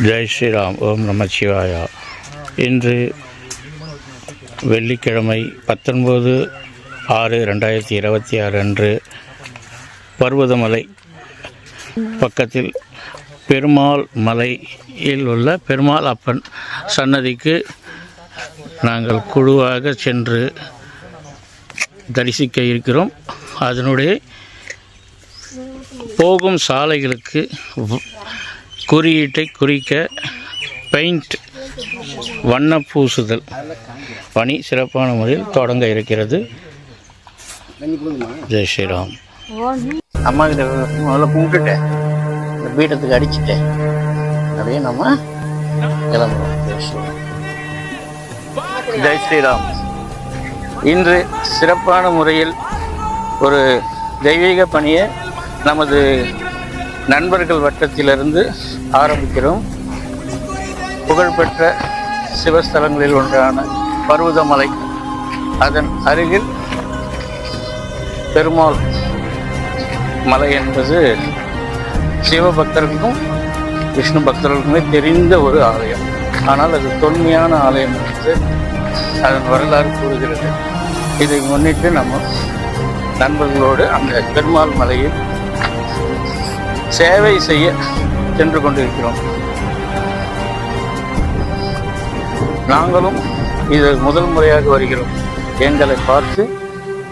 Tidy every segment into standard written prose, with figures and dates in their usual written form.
ஜெய் ஸ்ரீராம். ஓம் நமச்சிவாயா. இன்று வெள்ளிக்கிழமை 19/6/2026 அன்று பர்வதமலை பக்கத்தில் பெருமாள் மலையில் உள்ள பெருமாள் அப்பன் சன்னதிக்கு நாங்கள் குழுவாக சென்று தரிசிக்க இருக்கிறோம். அதனுடைய போகும் சாலைகளுக்கு குறியீட்டை குறிக்க பெயிண்ட் வண்ண பூசுதல் பணி சிறப்பான முறையில் தொடங்க இருக்கிறது. ஜெய் ஸ்ரீராம். அம்மா கிட்ட முதல்ல கும்பிட்டுட்டேன், இந்த பீடத்துக்கு அடிச்சுட்டேன், அப்படியே நம்ம கிளம்புறோம். ஜெய் ஸ்ரீராம். ஜெய் ஸ்ரீராம். இன்று சிறப்பான முறையில் ஒரு தெய்வீக பணியை நமது நண்பர்கள் வட்டத்திலிருந்து ஆரம்பிக்கிறோம். புகழ்பெற்ற சிவஸ்தலங்களில் ஒன்றான பர்வதமலை, அதன் அருகில் பெருமாள் மலை என்பது சிவபக்தர்களுக்கும் விஷ்ணு பக்தர்களுக்குமே தெரிந்த ஒரு ஆலயம். ஆனால் அது தொன்மையான ஆலயம் என்று அதன் வரலாறு கூறுகிறது. இதை முன்னிட்டு நம்ம நண்பர்களோடு அந்த பெருமாள் மலையில் சேவை செய்ய சென்று கொண்டிருக்கிறோம். நாங்களும் இது முதல் முறையாக வருகிறோம். எங்களை பார்த்து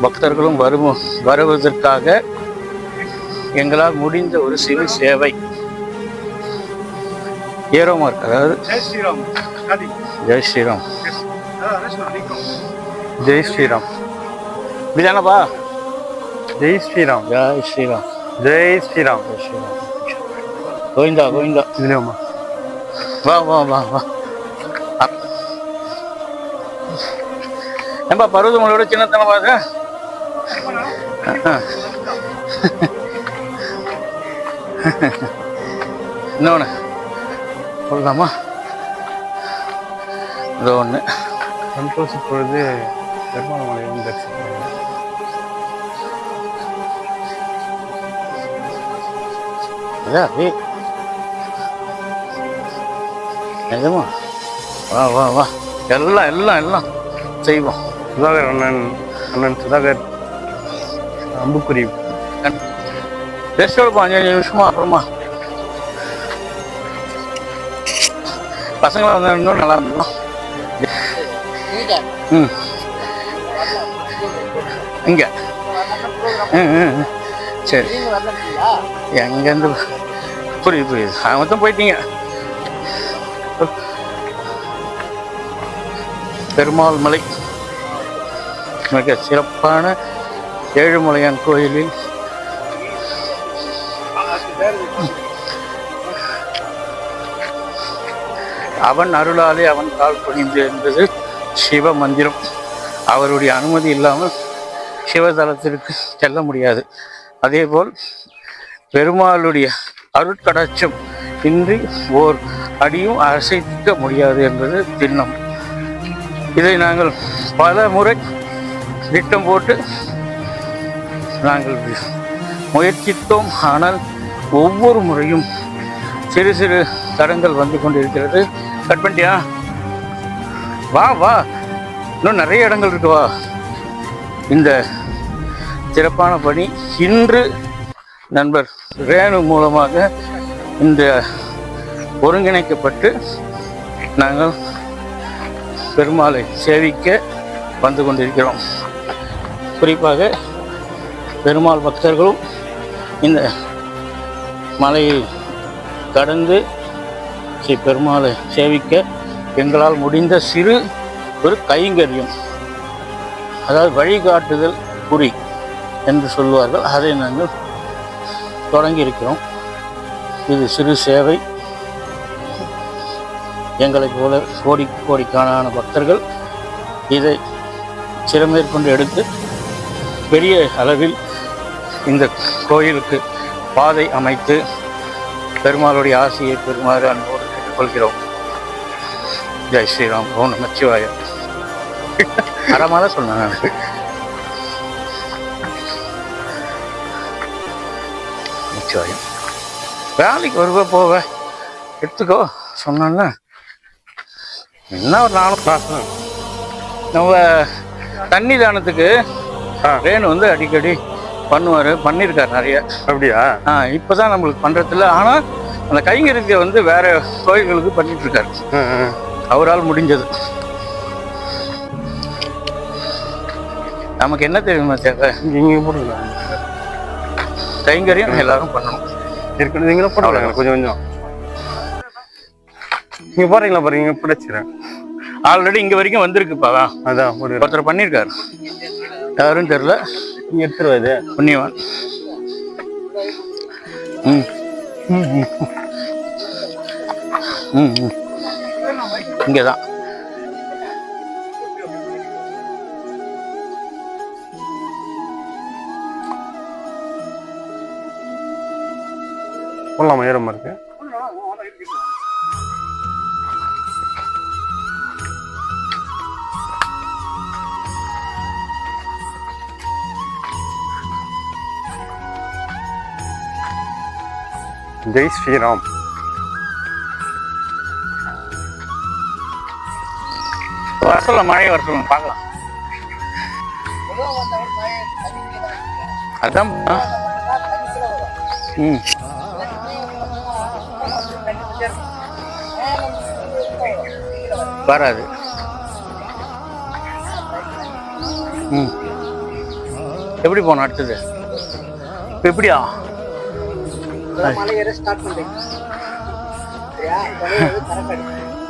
பக்தர்களும் வருவதற்காக எங்களால் முடிந்த ஒரு சிறு சேவை. ஏரோ மார்க், அதாவது ஜெய் ஸ்ரீராம். ஜெய் ஸ்ரீராம். ஜெய் ஸ்ரீராம். இப்படிதானப்பா? ஜெய் ஸ்ரீராம். ஜெய் ஸ்ரீராம். ஜெய் ஸ்ரீராம். ஜெய் ஸ்ரீராம். கோவிந்தா கோவிந்தா. இதுலமா வா வா வா வா. ஏன்பா பருவதமலையோட சின்னத்தனை பாக்க? இன்னொன்று சொல்லலாமா? இதோ ஒன்று சந்தோஷ் இப்பொழுது பெருமாள் மலையும் தரிசிக்கிறாங்க. நிஜமா? வா வா வா. எல்லாம் எல்லாம் எல்லாம் செய்வோம். சுதாகர் அண்ணன் சுதாகர் அம்புக்குறி ரெஸ்டோட 5 நிமிஷமா அப்புறமா பசங்களை வந்து இன்னும் நல்லா இருந்தோம். இங்க சரி, எங்கேருந்து புரியுது மொத்தம் போயிட்டீங்க. பெருமாள் மலை மிக சிறப்பான ஏழுமலையான் கோயிலில் அவன் அருளாலே அவன் கால் பணிந்து என்பது சிவ மந்திரம். அவருடைய அனுமதி இல்லாமல் சிவதலத்திற்கு செல்ல முடியாது. அதேபோல் பெருமாளுடைய அருட்கடாட்சம் இன்றி ஓர் அடியும் அசைக்க முடியாது என்பது திண்ணம். இதை நாங்கள் பல முறை திட்டம் போட்டு நாங்கள் முயற்சித்தோம். ஆனால் ஒவ்வொரு முறையும் சிறு சிறு தடங்கள் வந்து கொண்டிருக்கிறது. கட் பண்ணிட்டியா? வா வா, இன்னும் நிறைய இடங்கள் இருக்கு, வா. இந்த சிறப்பான பணி இன்று நண்பர் ரேணு மூலமாக இந்த ஒருங்கிணைக்கப்பட்டு நாங்கள் பெருமாளை சேவிக்க வந்து கொண்டிருக்கிறோம். குறிப்பாக பெருமாள் பக்தர்களும் இந்த மலையை கடந்து ஸ்ரீ பெருமாளை சேவிக்க எங்களால் முடிந்த சிறு ஒரு கைங்கரியம், அதாவது வழிகாட்டுதல் குறி என்று சொல்வார்கள், அதை நாங்கள் தொடங்கி இருக்கிறோம். இது சிறு சேவை. எங்களைப் போல கோடிக்கான பக்தர்கள் இதை சிறமேற்கொண்டு எடுத்து பெரிய அளவில் இந்த கோயிலுக்கு பாதை அமைத்து பெருமாளுடைய ஆசையை பெறுமாறு அன்போடு கேட்டுக்கொள்கிறோம். ஜெய் ஸ்ரீராம். ஓம் நமச்சிவாய. அறமாத சொன்னேன். நிச்சயம் வேலைக்கு வருவ போவ எடுத்துக்கோ சொன்னால என்ன ஒரு நானும் நம்ம தண்ணி தானத்துக்கு ரேணு வந்து அடிக்கடி பண்ணியிருக்காரு நிறைய. அப்படியா? இப்போதான் நம்மளுக்கு பண்றதில்ல. ஆனால் அந்த கைங்கரிக்கை வந்து வேற கோயில்களுக்கு பண்ணிட்டு இருக்காரு அவரால் முடிஞ்சது. நமக்கு என்ன தெரியுமா தேவை? நீங்க போடுங்க கைங்கரியம் எல்லாரும் பண்ணணும். இருக்கணும். நீங்களும் போடுறாங்க கொஞ்சம் கொஞ்சம். நீங்க போறீங்களா? பாருங்க பிடிச்சிறேன். ஆல்ரெடி இங்க வரைக்கும் வந்திருக்குப்பா. அதான் ஒருத்தர் பண்ணியிருக்காரு. யாரும் தெரியல. நீங்க எடுத்துருவாது புண்ணியவான். இங்கதான் போடலாமா? ஏறமா இருக்கு. ஜெய் ஸ்ரீராம். வரல மழை வரணும் பார்க்கலாம். அதான் வராது. எப்படி போனோம் அடுத்தது? எப்படியா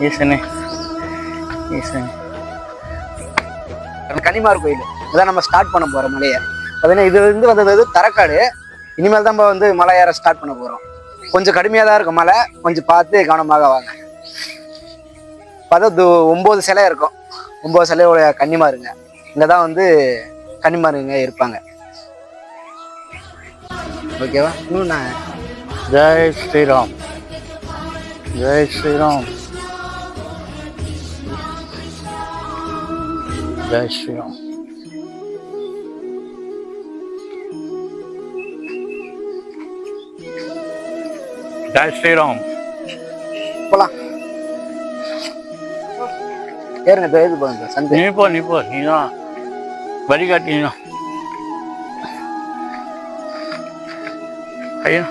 ஈசனே ஈசனே. கன்னிமார் கோயில் இதான் நம்ம ஸ்டார்ட் பண்ண போறோம் மலையை. பார்த்தீங்கன்னா இது வந்து வந்தது தரக்காடு. இனிமேல் தான் நம்ம வந்து மலை ஏற ஸ்டார்ட் பண்ண போறோம். கொஞ்சம் கடுமையாக தான் இருக்கும் மலை, கொஞ்சம் பார்த்து கவனமாக வாங்க. பார்த்தா 9 சிலை இருக்கும். 9 சிலையோட கன்னிமாருங்க. இங்கே தான் வந்து கன்னிமாருங்க இருப்பாங்க. ஓகேவா? இன்னும் நான் ஜெய் ஸ்ரீராம் ஜெய் ஸ்ரீராம் ஜெய் ஸ்ரீராம். ஜெய் ஸ்ரீராம். போலாம் ஏறுங்க. இது போங்க சந்தை. நீ போ நீதான் வழிகாட்டினா. ஐயா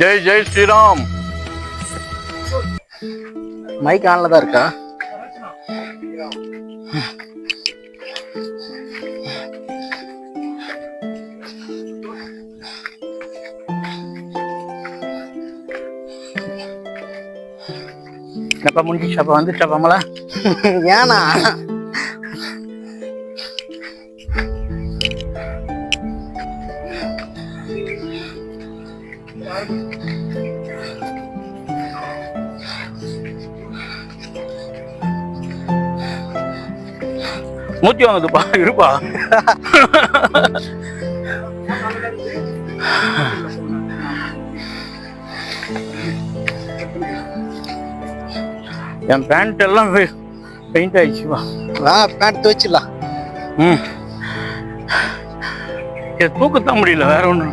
ஜெய் ஜெய் ஸ்ரீராம். மைக் ஆன்ல தான் இருக்கா? என்னப்பா முடிஞ்சிச்சாப்பா? வந்துச்சாப்பாமலா? ஏனா மூத்தி வாங்குதுப்பா. இருப்பா. என் பேண்ட் எல்லாம் பெயிண்ட் ஆயிடுச்சுப்பா. பேண்ட் துவைச்சிடலாம். தூக்கத்தான் முடியல, வேற ஒண்ணு.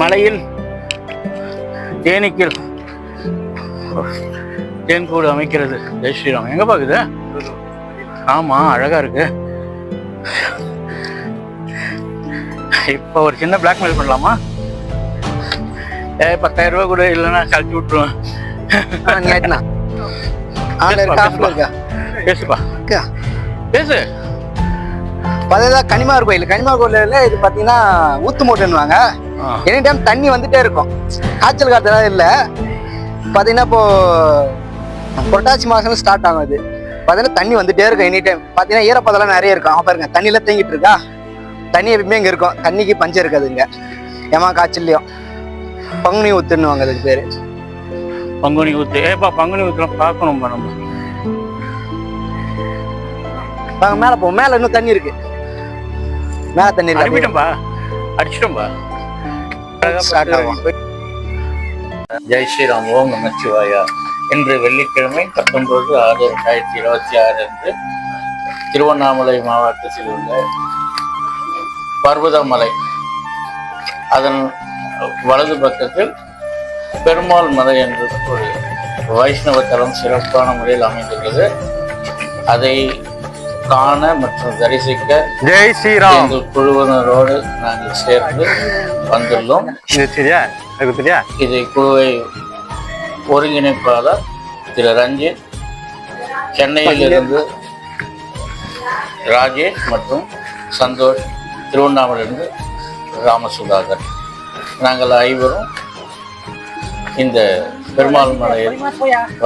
மலையில் தேனீக்கள் தேன்கூடு அமைக்கிறது. ஜெய் ஸ்ரீராம். எங்க பாக்குது? ஆமா, அழகா இருக்கு. இப்ப ஒரு சின்ன பிளாக்மெயில் பண்ணலாமா? 10,000 ரூபாய் கூட இல்லைன்னா கழிச்சு விட்டுருவேன். பேசுப்பா பேசு. பார்த்தா கன்னிமார் கோயில். கன்னிமார் கோயில்ல இது பார்த்தீங்கன்னா ஊத்து மூட்டைன்னுவாங்க. எனி டைம் தண்ணி வந்துட்டே இருக்கும். காய்ச்சல் காலத்துல இல்லை. பார்த்தீங்கன்னா இப்போ புரட்டாசி மாசம் ஸ்டார்ட் ஆகும். அது பார்த்தீங்கன்னா தண்ணி வந்துட்டே இருக்கும் எனி டைம். பார்த்தீங்கன்னா ஈரப்பதெல்லாம் நிறைய இருக்கும். பாருங்க தண்ணியெல்லாம் தேங்கிட்டு இருக்கா. தண்ணி எப்பயுமே இங்கே இருக்கும். தண்ணிக்கு பஞ்சம் இருக்காது இங்கே. ஏமா காய்ச்சல்லையும் பங்குனி ஊத்துன்னுவாங்க அதுக்கு பேரு. பங்குனி ஊத்து. பங்குனி ஊத்துலாம் பார்க்கணும்பா நம்ம. வாங்க மேலே போவோம். மேலே இன்னும் தண்ணி இருக்கு. மேலே தண்ணி இருக்கு. அடிச்சிட்டோம்பா. ஸ்டார்ட் ஆகும். ஜெய் ஸ்ரீராம். ஓம் நமச்சிவாயா. இன்று வெள்ளிக்கிழமை 19/6/2026 அன்று திருவண்ணாமலை மாவட்டத்தில் உள்ள பர்வதமலை, அதன் வலது பக்கத்தில் பெருமாள் மலை என்பது ஒரு வைஷ்ணவ தலம் சிறப்பான முறையில் அமைந்துள்ளது. அதை காண மற்றும் தரிசிக்க ஜெய் ஸ்ரீராம். எங்கள் குழுவினரோடு நாங்கள் சேர்ந்து வந்துள்ளோம். இது சரியா? எனக்கு தெரியா? இதை குழுவை ஒருங்கிணைப்பாளர் திரு ரஞ்சித், சென்னையிலிருந்து ராஜேஷ் மற்றும் சந்தோஷ், திருவண்ணாமலையிலிருந்து ராமசுதாகர், நாங்கள் ஐவரும் இந்த பெருமாள் மலையில்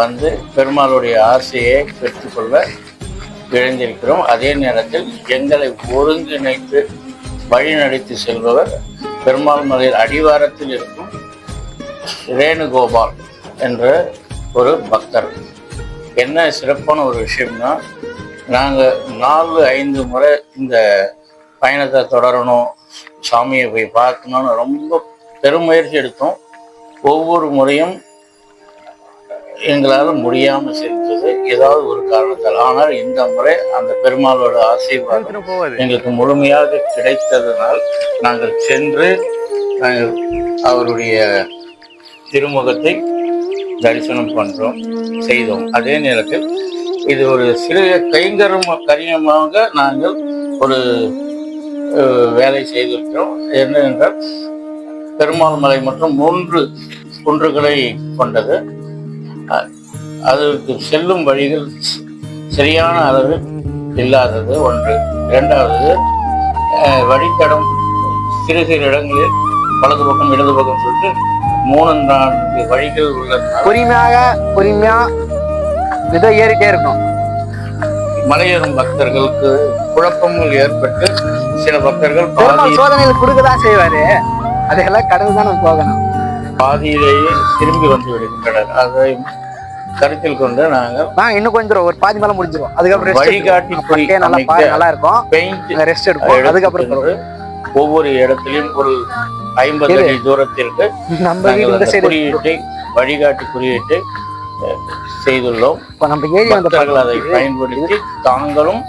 வந்து பெருமாளுடைய ஆசையை பெற்றுக்கொள்ள விழைந்திருக்கிறோம். அதே நேரத்தில் எங்களை ஒருங்கிணைத்து வழிநடத்தி செல்பவர் பெருமாள் மலையில் அடிவாரத்தில் இருக்கும் ரேணுகோபால் என்ற ஒரு பக்தர். என்ன சிறப்பான ஒரு விஷயம்னா, நாங்கள் 4-5 முறை இந்த பயணத்தை தொடரணும், சாமியை போய் பார்க்கணும்னு ரொம்ப பெருமுயற்சி எடுத்தோம். ஒவ்வொரு முறையும் எங்களால் முடியாமல் செஞ்சது ஏதாவது ஒரு காரணத்தால். ஆனால் இந்த முறை அந்த பெருமாளோட ஆசீர்வாதம் எங்களுக்கு முழுமையாக கிடைத்ததனால் நாங்கள் சென்று நாங்கள் அவருடைய திருமுகத்தை தரிசனம் செய்தோம். அதே நேரத்தில் இது ஒரு சிறிய கரியமாக நாங்கள் ஒரு வேலை செய்திருக்கிறோம். என்னவென்றால், பெருமாள் மலை மற்றும் 3 குன்றுகளை கொண்டது. அதற்கு செல்லும் வழிகள் சரியான அளவில் இல்லாதது ஒன்று. இரண்டாவது, வழித்தடம் சிறு சிறு இடங்களில் வலது பக்கம் இடது பக்கம் சொல்லிட்டு 3-4 வழிகள் உள்ளது. பொறுமையா ஏதோ ஏறிட்டே இருக்கும். மலையேறும் பக்தர்களுக்கு குழப்பங்கள் ஏற்பட்டு சில பக்தர்கள் சோதனைகள் கொடுக்கதான் செய்வாரு. அதையெல்லாம் கடந்து தான் நம்ம போகணும். பாதியிலேயே திரும்பி வந்து விடுகின்றனர். அதை கருத்தில் கொண்டு நாங்கள் இன்னும் கொஞ்சம் ஒரு பாதி மேல முடிஞ்சிடும். அதுக்கப்புறம் வழிகாட்டி நல்லா இருக்கும், பெயிண்ட் ரெஸ்ட் எடுக்கும். அதுக்கப்புறம் ஒவ்வொரு இடத்திலும் ஒரு 50 அடி தூரத்திற்கு குறியீட்டை வழிகாட்டி குறியீட்டை செய்துள்ளோம். பக்தர்கள் அதை பயன்படுத்தி தாங்களும்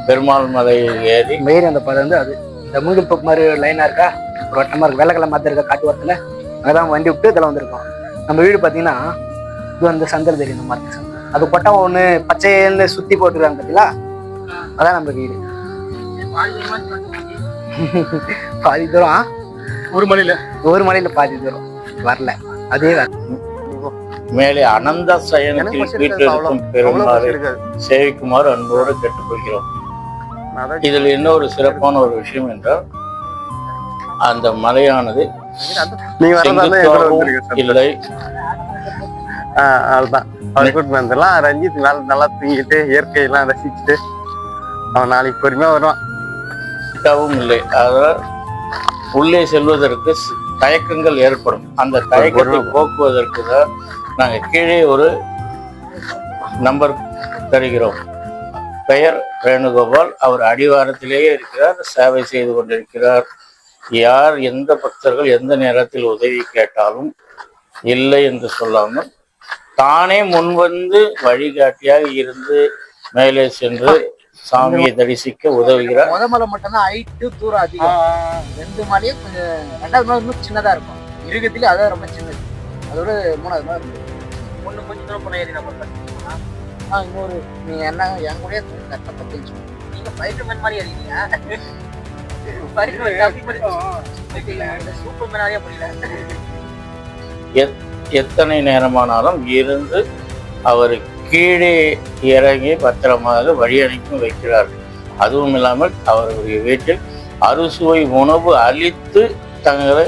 பெருமாள் மலையில் ஏறி அந்த படம் வந்து அது இந்த மூங்கில் போக்கு மாதிரி லைனா இருக்கா, ஒரு வட்டமா இருக்கு, வெள்ளக்கலை மாதிரி இருக்கா, காட்டு வரத்துல அங்கதான் வண்டி விட்டு இதெல்லாம் வந்திருக்கோம். நம்ம வீடு பாத்தீங்கன்னா இது வந்து சந்தல் தெரியும், இந்த மாதிரி சந்தல். அது கொட்டம் ஒண்ணு பச்சைன்னு சுத்தி போட்டுருக்காங்க பார்த்தீங்களா, அதான் நம்ம வீடு. பாதி தூரம் ஒரு மலையில பாதி தூரம் வரல. அதே மேலே அனந்த சயனத்தில் வீட்டிலிருக்கும் பெருமாளை சேவிக்குமாறு அன்போடு கேட்டுக்கொள்கிறோம். இதில் இன்னொரு சிறப்பான ஒரு விஷயம் என்றால், அந்த மலையானது இல்லை, அதுதான் ரஞ்சித் நல்லா தூங்கிட்டு இயற்கையெல்லாம் ரசிச்சுட்டு அவன் நாளைக்கு பொறுமையா வருவான். இல்லை, அதனால் உள்ளே செல்வதற்கு தயக்கங்கள் ஏற்படும். அந்த தயக்கத்தை போக்குவதற்கு தான் நாங்கள் கீழே ஒரு நம்பர் தருகிறோம். பெயர் வேணுகோபால். அவர் அடிவாரத்திலேயே இருக்கிறார், சேவை செய்து கொண்டிருக்கிறார். யார் எந்த பக்தர்கள் எந்த நேரத்தில் உதவி கேட்டாலும் இல்லை என்று சொல்லாமல் தானே முன்வந்து வழிகாட்டியாக இருந்து மேலே சென்று சாமியை தரிசிக்க உதவுகிறார். மலை மட்டும்தான் ஹைட்டு தூரம் அதிகம். 2 மலையும் கொஞ்சம் 2வது மலை இன்னும் சின்னதா இருக்கும். இருக்கத்திலே அதான் ரொம்ப சின்னது. அதோட 3வது மலை ஒண்ணு கொஞ்சம் தூரம் போன ஏறி நம்ம இன்னொரு நீங்க என்ன என் கூட கரெக்டா 10 நிமிஷம் நீங்க ஃபைட்டர்மேன் மாதிரி ஏறிங்க. சூப்பர் மேனாரியா புரியல. எத்தனை நேரமானாலும் இருந்து அவர் கீழே இறங்கி பத்திரமாக வழி அனுப்பி வைக்கிறார். அதுவும் இல்லாமல் அவருடைய வீட்டில் அறுசுவை உணவு அளித்து தங்களை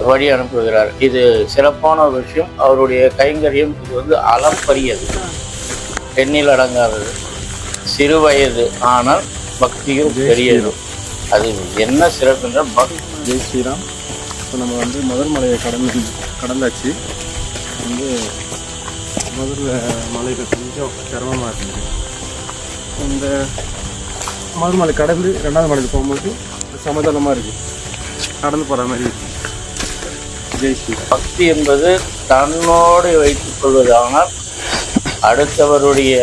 வழி அனுப்புகிறார். இது சிறப்பான ஒரு விஷயம். அவருடைய கைங்கரியம் இது வந்து அளப்பரியது, எண்ணில் அடங்காதது, சிறு வயது, ஆனால் பக்தியும் பெரியது. அது என்ன சிறப்பு என்றால் ஜெய் ஸ்ரீராம். இப்போ நம்ம வந்து முதல் மலையை கடந்தாச்சு. வந்து முதல்ல மலையில் கொஞ்சம் சிரமமாக இருந்தது. இந்த முதல் மலை கடந்து 2வது மலைக்கு போகும்போது சமதளமாக இருக்குது, கடந்து போகிற மாதிரி இருக்குது. ஜெய் ஸ்ரீ. பக்தி என்பது தன்னோடு வைத்துக் கொள்வது. ஆனால் அடுத்தவருடைய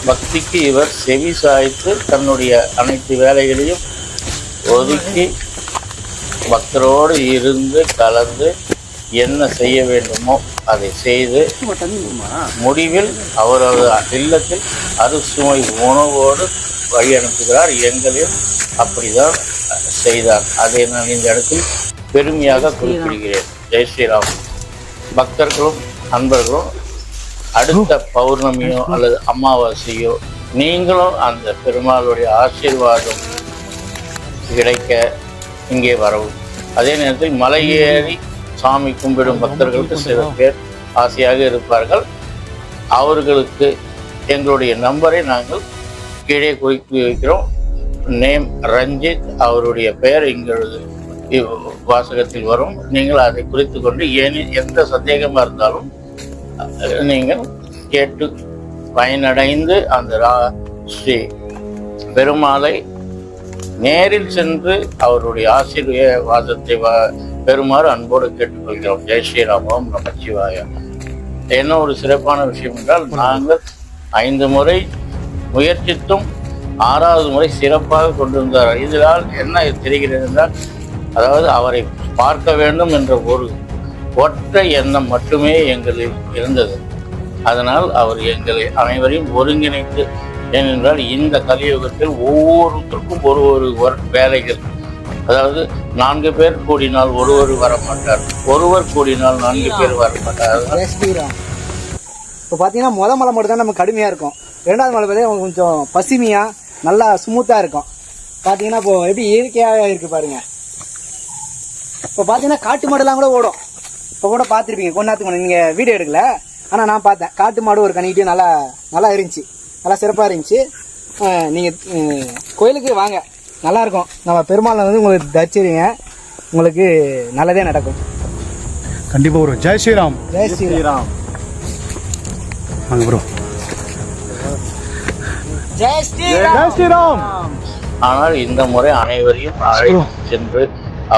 பக்திக்கு இவர் செவி சாய்த்து தன்னுடைய அனைத்து வேலைகளையும் ஒதுக்கி பக்தரோடு இருந்து கலந்து என்ன செய்ய வேண்டுமோ அதை செய்து முடிவில் அவரது இல்லத்தில் அறுசுவை உணவோடு வழி அனுப்புகிறார். எங்களையும் அப்படிதான் செய்தார். அதை நான் இந்த இடத்தில் பெருமையாக குறிப்பிடுகிறேன். ஜெய் ஸ்ரீராம். பக்தர்களும் அன்பர்களும் அடுத்த பௌர்ணமியோ அல்லது அமாவாசையோ நீங்களும் அந்த பெருமாளுடைய ஆசீர்வாதம் கிடைக்க இங்கே வரவும். அதே நேரத்தில் மலை ஏறி சாமி கும்பிடும் பக்தர்களுக்கு சில பேர் ஆசையாக இருப்பார்கள். அவர்களுக்கு எங்களுடைய நம்பரை நாங்கள் கீழே குறித்து வைக்கிறோம். நேம் ரஞ்சித், அவருடைய பெயர் எங்களது வாசகத்தில் வரும். நீங்கள் அதை குறித்து கொண்டு எந்த சந்தேகமாக இருந்தாலும் நீங்கள் கேட்டு பயனடைந்து அந்த ஸ்ரீ பெருமாளை நேரில் சென்று அவருடைய ஆசீர்வாதத்தை பெறுமாறு அன்போடு கேட்டுக்கொள்கிறோம். ஜெய் ஸ்ரீராம். ஓம் நமச்சிவாய. என்ன ஒரு சிறப்பான விஷயம் என்றால், நாங்கள் 5 முறை முயற்சித்தும் 6வது முறை சிறப்பாக கொண்டு வந்தார். இதனால் என்ன தெரிகிறது என்றால், அதாவது அவரை பார்க்க வேண்டும் என்ற ஒரு ஒற்றை எண்ணம் மட்டுமே எங்களில் இருந்தது. அதனால் அவர் எங்களை அனைவரையும் ஒருங்கிணைத்து, ஏனென்றால் இந்த கலியுகத்தில் ஒவ்வொருத்தருக்கும் ஒரு வேலைகள், அதாவது 4 பேர் கூடினால் ஒருவர் வரமாட்டார், ஒருவர் கூடினால் 4 பேர் வரமாட்டார். இப்போ பார்த்தீங்கன்னா மலை மட்டும் தான் நமக்கு கடுமையாக இருக்கும். 2வது மலை பார்த்தீங்கன்னா கொஞ்சம் பசுமையாக நல்லா ஸ்மூத்தாக இருக்கும். பார்த்தீங்கன்னா இப்போ எப்படி இயற்கையாக இருக்குது பாருங்க. இப்போ பார்த்தீங்கன்னா காட்டு மாடுலாம் கூட ஓடும். இப்போ கூட பார்த்துருப்பீங்க கொஞ்ச நேரத்துக்கு முன்னாடி, நீங்கள் வீடியோ எடுக்கல, ஆனால் நான் பார்த்தேன். காட்டு மாடு ஒரு கணிக்கிட்டு நல்லா இருந்துச்சு, நல்லா சிறப்பாக இருந்துச்சு. நீங்கள் கோயிலுக்கு வாங்க, நல்லாயிருக்கும். நம்ம பெருமாளை வந்து உங்களுக்கு தரிச்சிருங்க, உங்களுக்கு நல்லதே நடக்கும். கண்டிப்பாக ப்ரோ. ஜெய் ஸ்ரீராம். ஜெய் ஸ்ரீராம். வாங்க ப்ரோ. ஜெய் ஸ்ரீராம். ஜெய் ஸ்ரீராம். ஆனால் இந்த முறை அனைவரையும் அழைத்து சென்று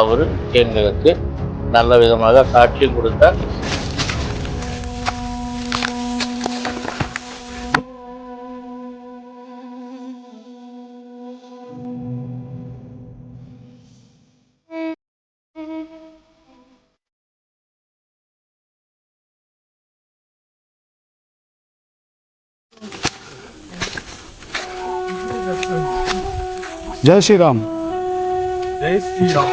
அவர் எங்களுக்கு நல்ல விதமாக காட்சி கொடுத்தார். ஜெய் ஸ்ரீராம். ஜெய் ஸ்ரீராம்.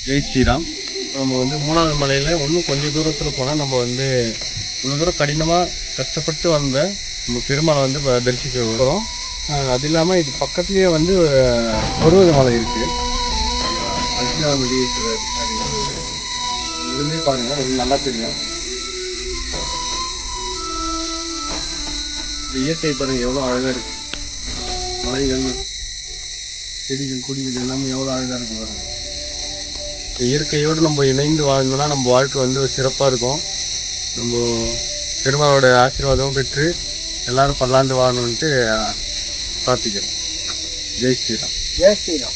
ஜெய் ஸ்ரீராம். நம்ம வந்து 3வது மலையில் இன்னும் கொஞ்சம் தூரத்தில் போனால் நம்ம வந்து இவ்வளோ தூரம் கடினமாக கஷ்டப்பட்டு வந்த நம்ம பெருமாளை வந்து தரிசிக்க வரோம். அது இல்லாமல் இது பக்கத்துலேயே வந்து பருவத மலை இருக்குது. இதுலேயே பாருங்கள், அது நல்லா தெரியும். இந்த இயற்கை பாருங்கள் எவ்வளோ அழகாக இருக்குது. மலைகள், செடிகள், கொடிகள் எல்லாமே எவ்வளோ அழகாக இருக்குது பாருங்கள். இயற்கையோடு நம்ம இணைந்து வாழ்ந்தோம்னா நம்ம வாழ்க்கை வந்து சிறப்பாக இருக்கும். நம்ம பெருமாளோட ஆசீர்வாதமும் பெற்று எல்லாரும் பல்லாண்டு வாழணுன்ட்டு பிரார்த்திக்கிறோம். ஜெய் ஸ்ரீராம். ஜெய் ஸ்ரீராம்.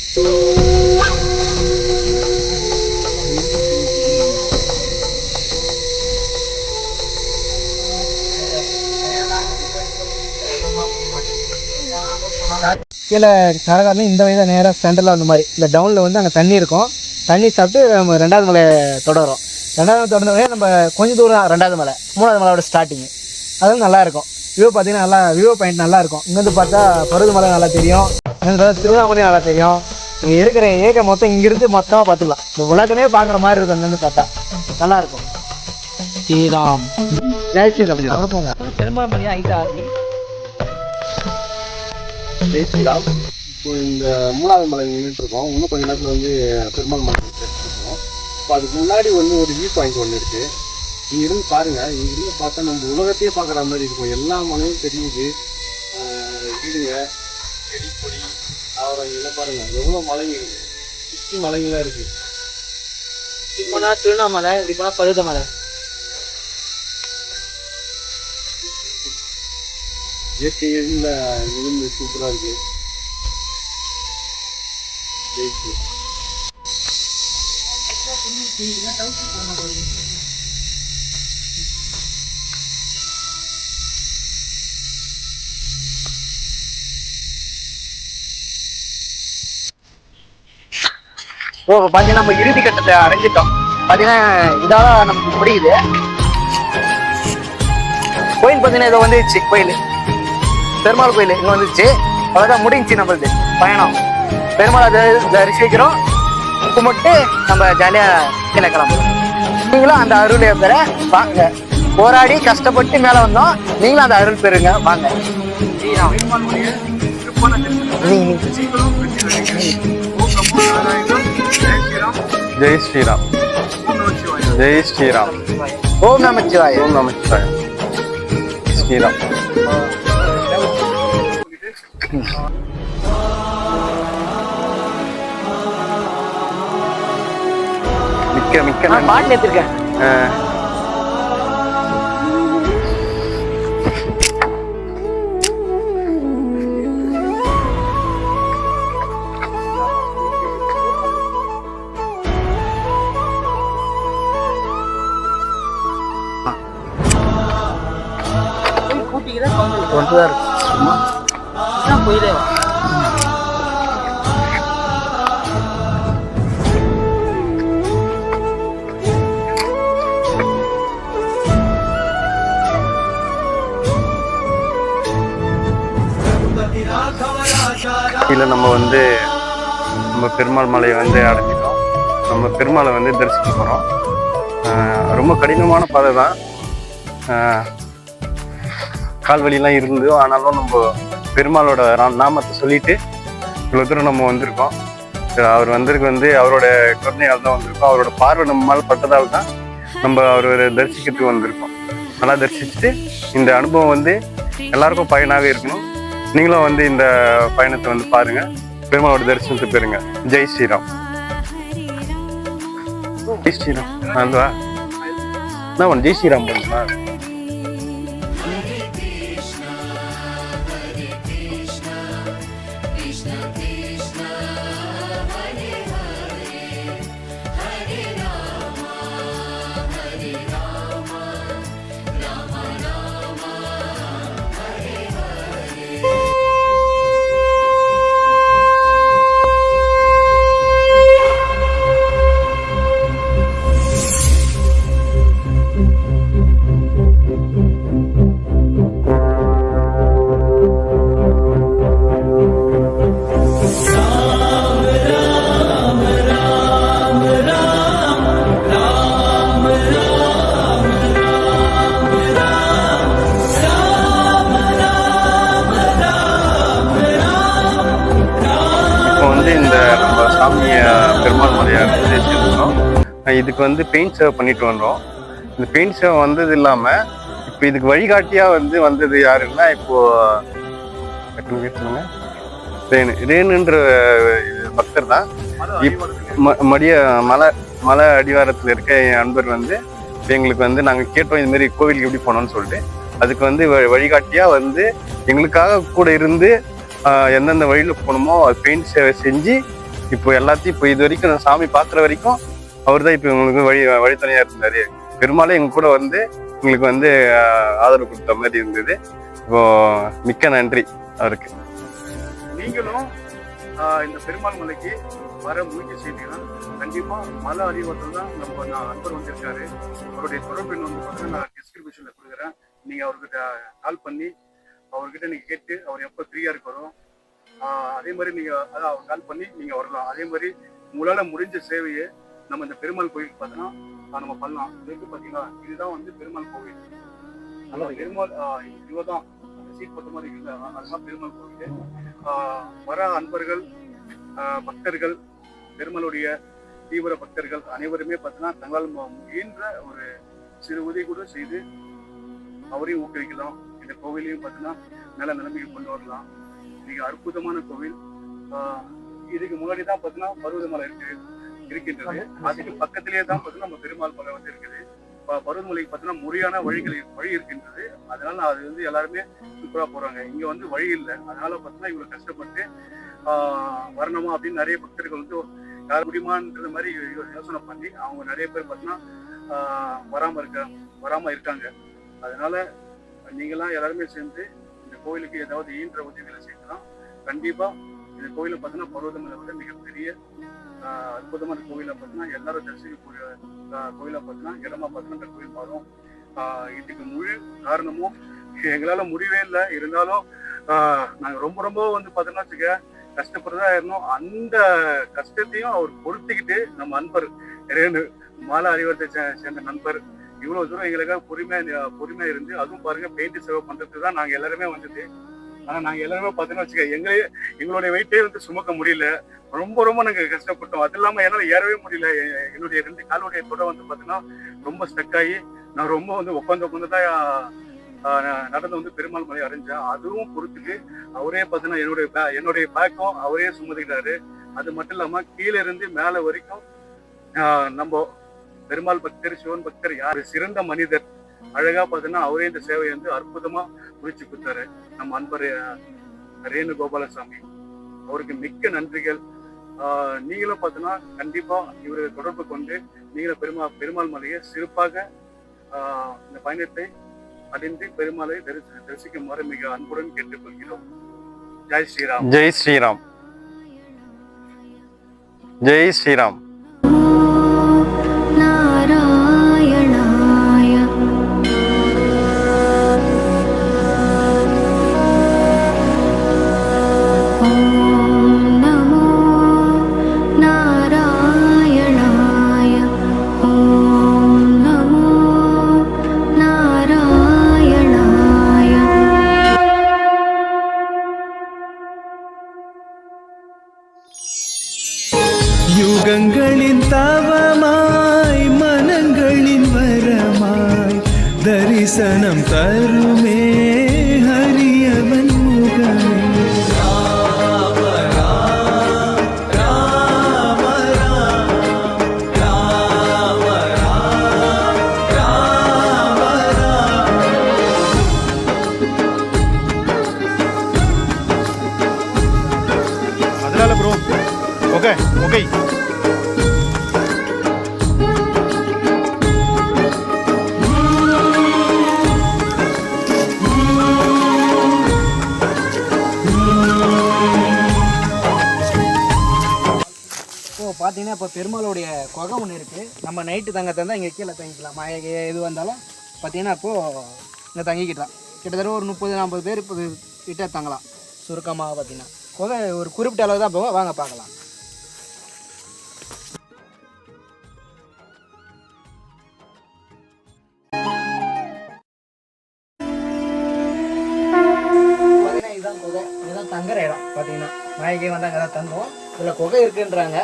கீழே கரகாட்டில் இந்த வயதாக நேராக சென்டரில் அந்த மாதிரி இந்த டவுனில் வந்து அங்கே தண்ணி இருக்கும். தண்ணி சாப்பிட்டு நம்ம 2வது மலை தொடரும். 2வது தொடர்ந்தோடனே நம்ம கொஞ்சம் தூரம் 2வது மலை, 3வது மலையோட ஸ்டார்டிங்கு. அதுவும் நல்லாயிருக்கும். வியூ பார்த்தீங்கன்னா நல்லா வியூ பாயிண்ட் நல்லாயிருக்கும். இங்கேருந்து பார்த்தா பருவத மலை நல்லா தெரியும், இங்கேருந்து பார்த்தா திருவண்ணாமலை நல்லா தெரியும். இங்கே இருக்கிற ஏக மொத்தம் இங்கிருந்து மொத்தமாக பார்த்துக்கலாம். இந்த உலகமே பார்க்குற மாதிரி இருக்கும். இங்கேருந்து பார்த்தா நல்லாயிருக்கும். ஸ்ரீராம். ஜெய் ஸ்ரீராம். போங்க பெருமாள் ஆகிட்டா. ஜெய் ஸ்ரீராம். இப்போ இந்த 3வது மலை நின்றுட்டுருக்கோம். இன்னும் கொஞ்சம் நேரத்தில் வந்து பெருமாள் மலை இருக்கோம். இப்போ அதுக்கு முன்னாடி வந்து ஒரு வியூ பாயிண்ட் ஒன்று இருக்குது. இங்கே இருந்து பாருங்கள். இங்கே இருந்து பார்த்தா நம்ம உலகத்தையே பார்க்குற மாதிரி இருக்கும். எல்லா மலையும் தெரியுது. வீடுங்க, செடி கொடி, அவரைங்கெல்லாம் பாருங்கள் எவ்வளோ மலைங்க இருக்குது. சுற்றி மலைங்களாக இருக்குது. இப்போ நான் திருவண்ணாமலை, இப்படி போனால் பருவத மலை. இயற்கையில் விழுந்து சூப்பராக இருக்கு. ஓ பாத்தீங்கன்னா நம்ம இறுதி கட்டத்தை அடைஞ்சிட்டோம். பாத்தீங்கன்னா இதால நமக்கு முடியுது. கோயில் பாத்தீங்கன்னா இதை வந்துருச்சு. கோயில் பெருமாள் கோயில் இங்க வந்துருச்சு. அவ்வளவுதான் முடிஞ்சுச்சு நம்மளுது பயணம். பெருமாளை தரிசிக்கிறோம், கும்பிட்டு நம்ம ஜாலியா கீழே கிளம்புறோம். நீங்களும் அந்த அருளை பெற வாங்க. போராடி கஷ்டப்பட்டு மேல வந்தோம், நீங்களும் அந்த அருள் பெறுங்க வாங்க. ஜெய் ஸ்ரீராம். ஜெய் ஸ்ரீராம். ஓம் நமச்சிவாய. ஓம் நமச்சிவாய. ஸ்ரீராம். மிக்க மிக்க நான் பாட்டு எடுத்திருக்கேன். ஒன்றுதான் இருக்கு. கோயிலே கீழே நம்ம வந்து நம்ம பெருமாள் மலையை வந்து அடைஞ்சிட்டோம். நம்ம பெருமாளை வந்து தரிசிக்க போகிறோம். ரொம்ப கடினமான பாதை தான், கால்வழியெல்லாம் இருந்து, ஆனாலும் நம்ம பெருமாளோட நாமத்தை சொல்லிட்டு இவ்வளோ தூரம் நம்ம வந்திருக்கோம். அவர் வந்திருக்கு வந்து அவரோட கருணையால் தான் வந்திருக்கோம். அவரோட பார்வை நம்ம மேலே பட்டதால் தான் நம்ம அவரை தரிசிக்கிறதுக்கு வந்திருக்கோம். நல்லா தரிசிச்சுட்டு இந்த அனுபவம் வந்து எல்லாருக்கும் பயனாகவே இருக்கணும். நீங்களும் வந்து இந்த பயணத்தை வந்து பாருங்க, பெருமாளோட தரிசனத்தை பெறுங்க. ஜெய் ஸ்ரீராம். ஜெய் ஸ்ரீராம். அதுவா நான் ஜெய் ஸ்ரீராம் பண்ணுமா? பெருமாள் மலையை சேர்ந்துட்டோம். இதுக்கு வந்து பெயிண்ட் சேவ் பண்ணிட்டு வந்தோம். இந்த பெயிண்ட் சேவ் வந்தது இல்லாமல் இப்போ இதுக்கு வழிகாட்டியாக வந்தது யாருன்னா, இப்போ ரேணுன்ற பக்தர் தான். மலை அடிவாரத்தில் இருக்க என் அன்பர் வந்து எங்களுக்கு வந்து நாங்கள் கேட்டோம் இது மாதிரி கோவிலுக்கு எப்படி போனோம்னு சொல்லிட்டு, அதுக்கு வந்து வழிகாட்டியாக எங்களுக்காக கூட இருந்து எந்தெந்த வழியில் போகணுமோ அது பெயிண்ட் சேவை செஞ்சு இப்போ எல்லாத்தையும் இப்போ இது வரைக்கும் நான் சாமி பார்க்குற வரைக்கும் அவர் தான் இப்போ எங்களுக்கு வழித்துணையாக இருந்தார். பெருமாளே எங்க கூட எங்களுக்கு ஆதரவு கொடுத்த மாதிரி இருந்தது. இப்போ மிக்க நன்றி அவருக்கு. நீங்களும் இந்த பெருமாள் மலைக்கு வர முயற்சி செய்தீங்கன்னா கண்டிப்பா மலை அடிவாரத்தில் தான் நம்ம அன்பர் வந்திருக்காரு. அவருடைய தொடர்பு எண் பார்த்தீங்கன்னா நான் டிஸ்கிரிப்ஷன்ல கொடுக்குறேன். நீங்க அவர்கிட்ட கால் பண்ணி அவர்கிட்ட நீங்க கேட்டு அவர் எப்போ ஃப்ரீயா இருக்கிறோம் அதே மாதிரி நீங்க அவர் கால் பண்ணி நீங்க வரலாம். அதே மாதிரி உங்களால முடிஞ்ச சேவையை நம்ம இந்த பெருமாள் கோயிலுக்கு பார்த்தோன்னா நம்ம பண்ணலாம். இதுக்கு பார்த்தீங்கன்னா இதுதான் பெருமாள் கோவில். அந்த பெருமாள் இவதான் சீட் போட்ட மாதிரி இல்லை, அதுதான் பெருமாள் கோவில். வர அன்பர்கள் பக்தர்கள் பெருமாளுடைய தீவிர பக்தர்கள் அனைவருமே பார்த்தீங்கன்னா தங்களால் முயன்ற ஒரு சிறு உதவி கூட செய்து அவரையும் ஊக்குவிக்கலாம். இந்த கோவிலையும் பார்த்தீங்கன்னா நல்ல நிலைமைக்கு கொண்டு வரலாம். மிக அற்புதமான கோவில். இதுக்கு முன்னாடி தான் பார்த்தீங்கன்னா பருவதமலை இருக்கின்றது. அதுக்கு பக்கத்திலேயே தான் பார்த்தீங்கன்னா நம்ம பெருமாள் மலை இருக்குது. பருவமழைக்கு பார்த்தீங்கன்னா முறையான வழி இருக்கின்றது. அதனால அது வந்து எல்லாருமே சூப்பரா போறாங்க. இங்க வந்து வழி இல்லை, அதனால பார்த்தீங்கன்னா இவ்வளவு கஷ்டப்பட்டு வரணுமா அப்படின்னு நிறைய பக்தர்கள் வந்து யார் முடியுமான்ற மாதிரி யோசனை பண்ணி அவங்க நிறைய பேர் பார்த்தீங்கன்னா வராம இருக்காங்க. அதனால நீங்களாம் எல்லாருமே சேர்ந்து இந்த கோயிலுக்கு ஏதாவது ஈன்ற உதவிகளை செய்யலாம். கண்டிப்பா இந்த கோயிலை பார்த்தீங்கன்னா பர்வதமலை விட மிகப்பெரிய அற்புதமான கோயிலை பார்த்தீங்கன்னா எல்லாரும் தரிசிக்கக்கூடிய கோயிலை பார்த்தீங்கன்னா இடமா பார்த்தீங்கன்னா இந்த கோயில் பாரும். இதுக்கு முழு காரணமும் எங்களால முடியவே இல்லை. இருந்தாலும் நாங்க ரொம்ப ரொம்ப வந்து பார்த்தோம்னா வச்சுக்க கஷ்டப்படுறதா இருந்தோம். அந்த கஷ்டத்தையும் அவர் பொறுத்துக்கிட்டு நம்ம நண்பர் மாலை அறிவத்தை சேர்ந்த நண்பர் இவ்வளவு தூரம் எங்களுக்காக பொறுமையா இருந்து, அதுவும் பாருங்க பெயிண்ட் சேவை பண்றதுக்கு தான் நாங்க எல்லாருமே வந்தது. ஆனா நாங்க எல்லாருமே பார்த்தோம்னா வச்சுக்க எங்களுடைய வெயிட்டே வந்து சுமக்க முடியல. ரொம்ப ரொம்ப நாங்க கஷ்டப்பட்டோம். அது இல்லாம என்னால ஏறவே முடியல. என்னுடைய 2 காலுடைய தொட வந்து பார்த்தீங்கன்னா ரொம்ப ஸ்டக் ஆகி நான் ரொம்ப வந்து உட்காந்துதான் நடந்து வந்து பெருமாள் மலை அடைஞ்சேன். அதுவும் பொறுத்துட்டு அவரே பார்த்தீங்கன்னா என்னுடைய பேக்கும் அவரே சுமந்துக்கிட்டாரு. அது மட்டும் இல்லாம கீழே இருந்து மேல வரைக்கும் நம்ம பெருமாள் பக்தர் சிவன் பக்தர் யாரு சிறந்த மனிதர் அழகா பார்த்தீங்கன்னா அவரே இந்த சேவையை வந்து அற்புதமா முடிச்சு கொடுத்தாரு. நம்ம அன்பர் ரேணு கோபாலசாமி அவருக்கு மிக்க நன்றிகள். நீங்களும் பார்த்தீங்கன்னா கண்டிப்பா இவரை தொடர்பு கொண்டு நீங்களும் பெருமாள் மலையை சிறப்பாக இந்த பயணத்தை அடைந்து பெருமாளை தரிசிக்குமாறு மிக அன்புடன் கேட்டுக்கொள்கிறோம். ஜெய் ஸ்ரீராம். ஜெய் ஸ்ரீராம். ஜெய் ஸ்ரீராம். யுகங்களின் தவமாய் மனங்களின் வரமாய் தரிசனம் தருமே ஹரியவன் முகமே. ராம ராம் ராம ராம் ராம ராம் ராம ராம். அதனால ப்ரோ ஓகே ஓகே பார்த்தீங்கன்னா இப்போ பெருமாளுடைய குகை ஒன்று இருக்குது. நம்ம நைட்டு தங்கத்தான் இங்கே கீழே தங்கிக்கலாம். மழை எது வந்தாலும் பார்த்தீங்கன்னா இப்போது இங்கே தங்கிக்கிட்டலாம். கிட்டத்தட்ட ஒரு 30-40 பேர் இப்போ கிட்ட தங்கலாம். சுருக்கமாக பார்த்தீங்கன்னா குகை ஒரு குறிப்பிட்ட அளவு தான் போகும். வாங்க பார்க்கலாம். பார்த்தீங்கன்னா இதுதான் குகை. இதுதான் தங்குற இடம். பார்த்தீங்கன்னா மழைக்கே வந்தால் அங்கே தான் தங்குவோம். இதில் குகை இருக்குன்றாங்க.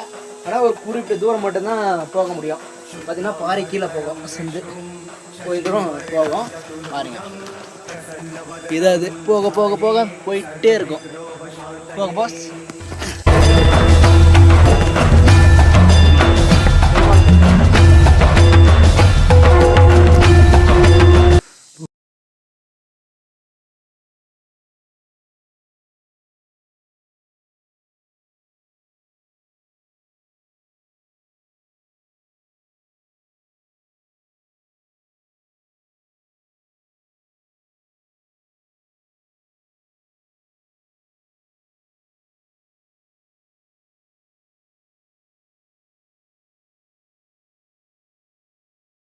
ஆனால் ஒரு குறிப்பிட்ட தூரம் மட்டும்தான் போக முடியும். பார்த்தீங்கன்னா பாறை கீழே போகும். சென்று போய் தூரம் போகும். பாருங்க இதாவது போக போக போக போயிட்டே இருக்கும். போக பாஸ்